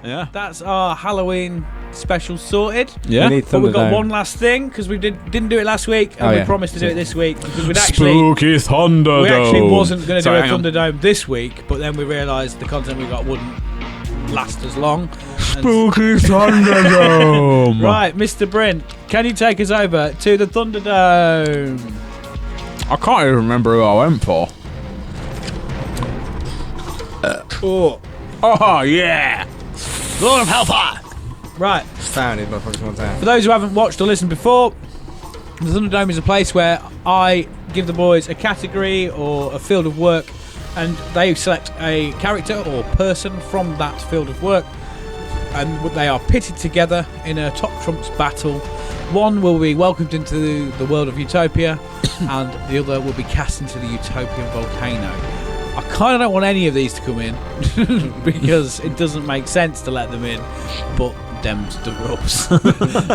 Yeah. That's our Halloween special sorted. Yeah. But we've got one last thing, because we didn't do it last week, and we promised to do it this week. Because Spooky Thunderdome. We actually wasn't going to do a Thunderdome this week, but then we realised the content we got wouldn't last as long. Spooky Thunderdome. Right, Mr. Brent, can you take us over to the Thunderdome? I can't even remember who I went for. Oh yeah, Lord of Hellfire. Right. Founded motherfuckers one time. For those who haven't watched or listened before, the Thunderdome is a place where I give the boys a category or a field of work, and they select a character or person from that field of work, and they are pitted together in a top trumps battle. One will be welcomed into the world of Utopia, and the other will be cast into the Utopian volcano. I kind of don't want any of these to come in because it doesn't make sense to let them in, but them's the rules.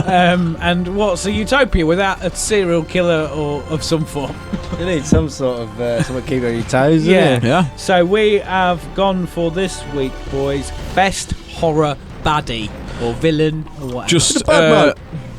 And what's a utopia without a serial killer or of some form? You need some sort of something to keep on your toes. Yeah. So we have gone for this week, boys, best horror baddie or villain or whatever.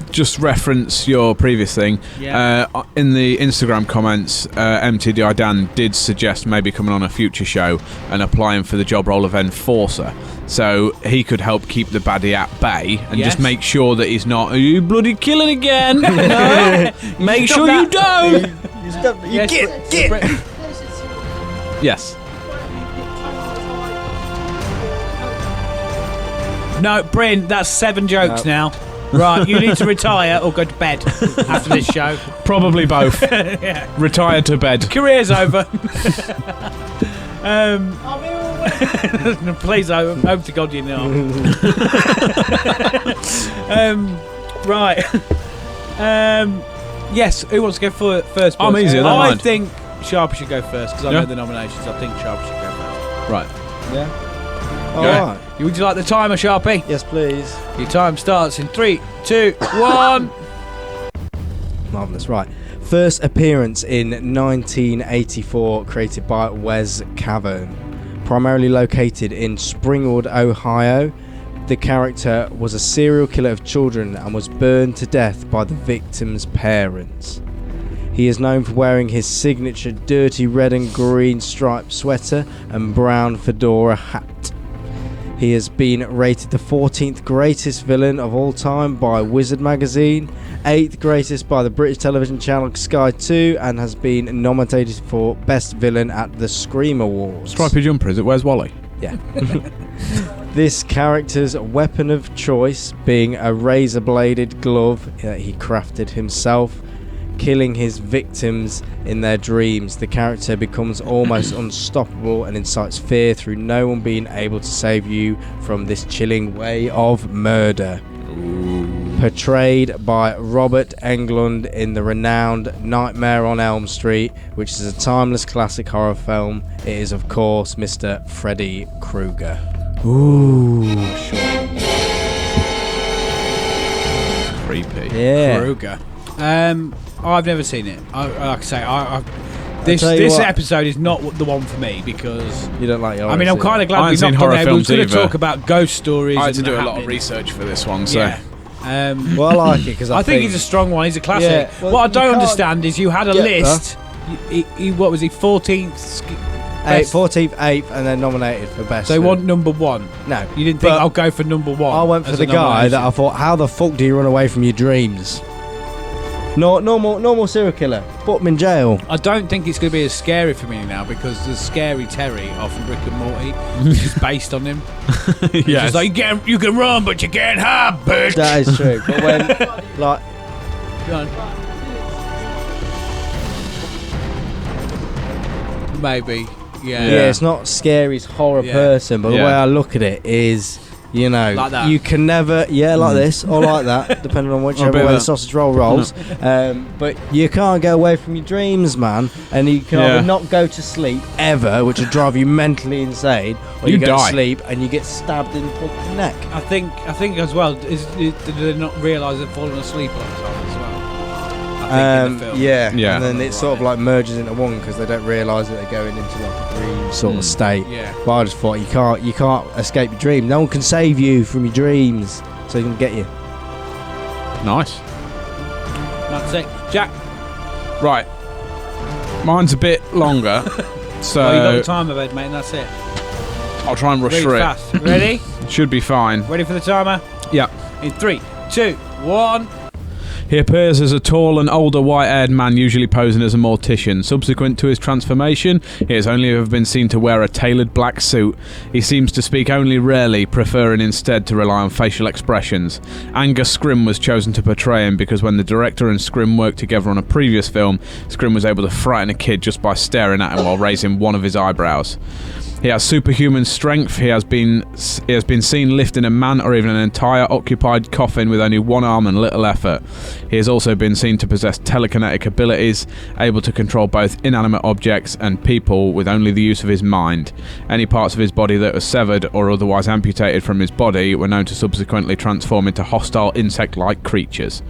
Just reference your previous thing. Yeah. In the Instagram comments, MTDI Dan did suggest maybe coming on a future show and applying for the job role of Enforcer. So he could help keep the baddie at bay and just make sure that he's not, are you bloody killing again? No. Make sure you don't. Get. Yes. No, Bryn, that's 7 jokes now. Right, you need to retire or go to bed after this show. Probably both. Yeah. Retire to bed. Career's over. Please, I hope to God you know. Right. Yes, who wants to go first? I'm easy, I don't I mind. think Sharper should go first because I know the nominations. I think Sharper should go first. Right. Yeah. Go. Alright. Would you like the timer, Sharpie? Yes, please. Your time starts in 3, 2, 1. Marvellous, right. First appearance in 1984, created by Wes Cavern. Primarily located in Springwood, Ohio, the character was a serial killer of children and was burned to death by the victim's parents. He is known for wearing his signature dirty red and green striped sweater and brown fedora hat. He has been rated the 14th greatest villain of all time by Wizard magazine, 8th greatest by the British television channel Sky 2, and has been nominated for Best Villain at the Scream Awards. Stripy jumper, is it? Where's Wally? Yeah. This character's weapon of choice being a razor-bladed glove that he crafted himself. Killing his victims in their dreams, the character becomes almost unstoppable and incites fear through no one being able to save you from this chilling way of murder. Portrayed by Robert Englund in the renowned Nightmare on Elm Street, which is a timeless classic horror film, it is of course Mr. Freddy Krueger. Ooh, sure. Creepy. Yeah. Krueger. I've never seen it. Like I say, this episode is not the one for me because You don't like your I mean, I'm kind of glad we knocked on there. We were going to talk about ghost stories. I had to and do a lot happening. of research for this one, so. Yeah. Well, I like it because I think he's a strong one. He's a classic. Yeah, well, what I you don't can't understand is you had a get list. What was he? 14th. 14th, 8th, and then nominated for best. So he villain. want number 1. No, You didn't think but I'll go for number 1. I went for as the a guy that I nomination? thought, how the fuck do you run away from your dreams? No, normal serial killer. Put him in jail. I don't think it's going to be as scary for me now because there's Scary Terry off Rick and Morty, which is based on him. Yes. It's like you can run, but you can't hide, bitch. That is true. But when, like, Go on. Maybe. Yeah. it's not Scary's horror Yeah. person, but the Yeah. way I look at it is, you know, Like that. you can never, like this or like that, depending on whichever bit way of the that. sausage roll rolls. But you can't get away from your dreams, man. And you can Yeah. either not go to sleep ever, which would drive you mentally insane, or you You go die. to sleep and you get stabbed in the fucking neck. I think as well. Do they not realise they're falling asleep all the time as well? I think, in the film. Yeah, and then it sort of like merges into one because they don't realise that they're going into like a dream sort of state. Yeah. But I just thought you can't escape your dream. No one can save you from your dreams, so they can get you. Nice. That's it. Jack. Right. Mine's a bit longer, so Well, you got the timer, mate, and that's it. I'll try and rush Read through fast. Ready? it. Should be fine. Ready for the timer? Yeah. In 3, 2, 1. He appears as a tall and older white-haired man, usually posing as a mortician. Subsequent to his transformation, he has only ever been seen to wear a tailored black suit. He seems to speak only rarely, preferring instead to rely on facial expressions. Angus Scrimm was chosen to portray him because when the director and Scrimm worked together on a previous film, Scrimm was able to frighten a kid just by staring at him while raising one of his eyebrows. He has superhuman strength. He has been seen lifting a man or even an entire occupied coffin with only one arm and little effort. He has also been seen to possess telekinetic abilities, able to control both inanimate objects and people with only the use of his mind. Any parts of his body that were severed or otherwise amputated from his body were known to subsequently transform into hostile insect-like creatures.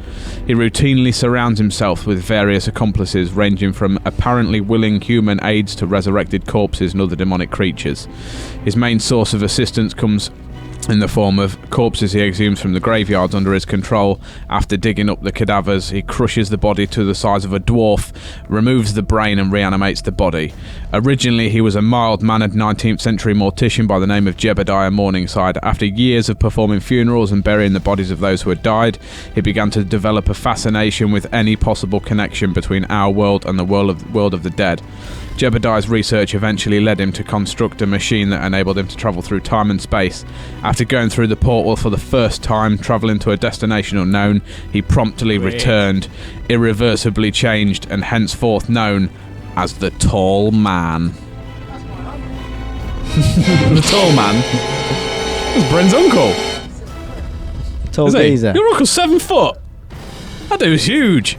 He routinely surrounds himself with various accomplices ranging from apparently willing human aides to resurrected corpses and other demonic creatures. His main source of assistance comes in the form of corpses he exhumes from the graveyards under his control. After digging up the cadavers, he crushes the body to the size of a dwarf, removes the brain and reanimates the body. Originally, he was a mild-mannered 19th century mortician by the name of Jebediah Morningside. After years of performing funerals and burying the bodies of those who had died, he began to develop a fascination with any possible connection between our world and the world of the dead. Jebediah's research eventually led him to construct a machine that enabled him to travel through time and space. After going through the portal for the first time, travelling to a destination unknown, he promptly returned, irreversibly changed, and henceforth known as the Tall Man. The Tall Man? That's Bryn's uncle. Tall Is he? geezer. Your uncle's 7 foot. That dude's huge.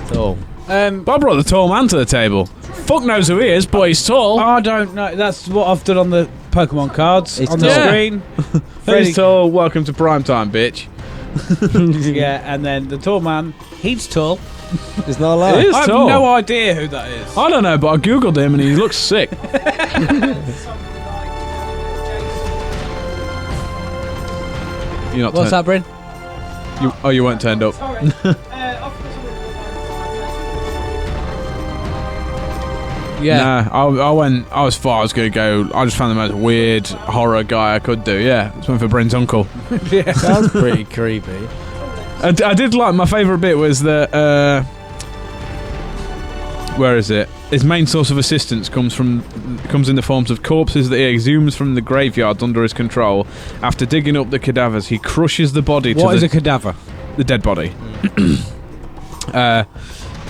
Tall. But I brought the Tall Man to the table. Fuck knows who he is, but he's tall. I don't know. That's what I've done on the Pokemon cards It's on the tall. screen. He's tall. Welcome to primetime, bitch. Yeah, and then the tall man, he's tall. It's not allowed. It is I have tall. no idea who that is. I don't know, but I googled him and he looks sick. You're not What's that, Bryn? You weren't turned up. Yeah. No, I was far. I was going to go. I just found the most weird horror guy I could do. Yeah, just went for Bryn's uncle. Yeah. Sounds pretty creepy. I did like, my favourite bit was that. Where is it? His main source of assistance comes in the forms of corpses that he exhumes from the graveyards under his control. After digging up the cadavers, he crushes the body What is a cadaver? the dead body.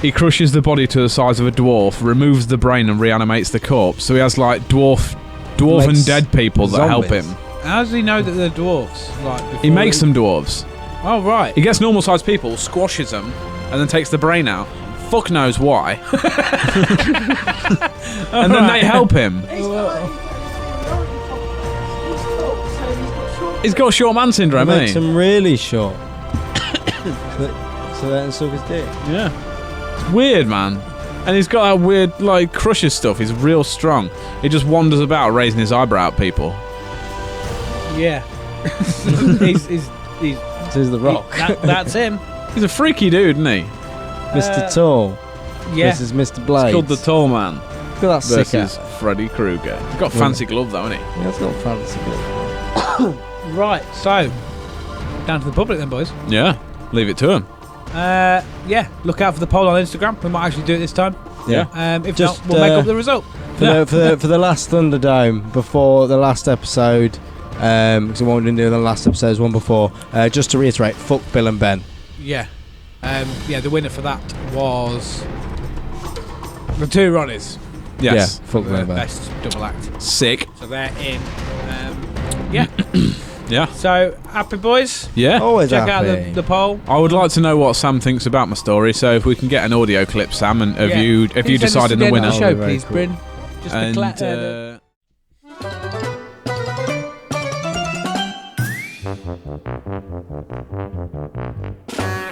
He crushes the body to the size of a dwarf, removes the brain and reanimates the corpse. So he has like dwarf Makes and dead people that help zombies. him. How does he know that they're dwarfs? Like, He makes them dwarves. Oh, right. He gets normal sized people, squashes them, and then takes the brain out. Fuck knows why. And then they help him. He's got short man syndrome, Makes hasn't him really short. So that suck his dick. he? Yeah. It's weird, man. And he's got that weird, like, crushes stuff. He's real strong. He just wanders about raising his eyebrow at people. Yeah. he's This is the Rock. that's him. He's a freaky dude, isn't he? Mr. Tall. Yeah. This is Mr. Blades. It's called the Tall Man Look at that sick versus hat. Freddy Krueger. He's got fancy gloves, though, hasn't he? Yeah, it's got fancy good. Right, so down to the public then, boys. Yeah. Leave it to him. Yeah, look out for the poll on Instagram. We might actually do it this time. Yeah. If Just, not, we'll make up the result. For the last Thunderdome, before the last episode, because we won't do the last episode, there's one before, just to reiterate, fuck Bill and Ben. Yeah. Yeah, the winner for that was the two Ronnies. Yes. Yeah, fuck Bill The and Ben. best double act. Sick. So they're in. Yeah. Yeah. So, happy boys? Yeah. Always Check happy. out the poll. I would like to know what Sam thinks about my story, so if we can get an audio clip, Sam, and Yeah. you Can you send us decided to the end winner. of the show, Very please, cool. Bryn. Just And the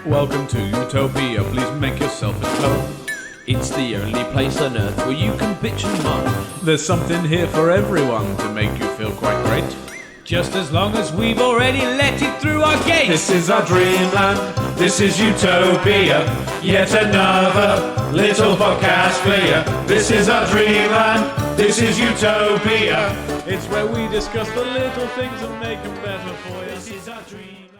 Welcome to Utopia, please make yourself at home. It's the only place on earth where you can bitch and moan. There's something here for everyone to make you feel quite great. Just as long as we've already let it through our gates. This is our dreamland, this is Utopia. Yet another little podcast for you. This is our dreamland, this is Utopia. It's where we discuss the little things and make them better for you. This is our dream.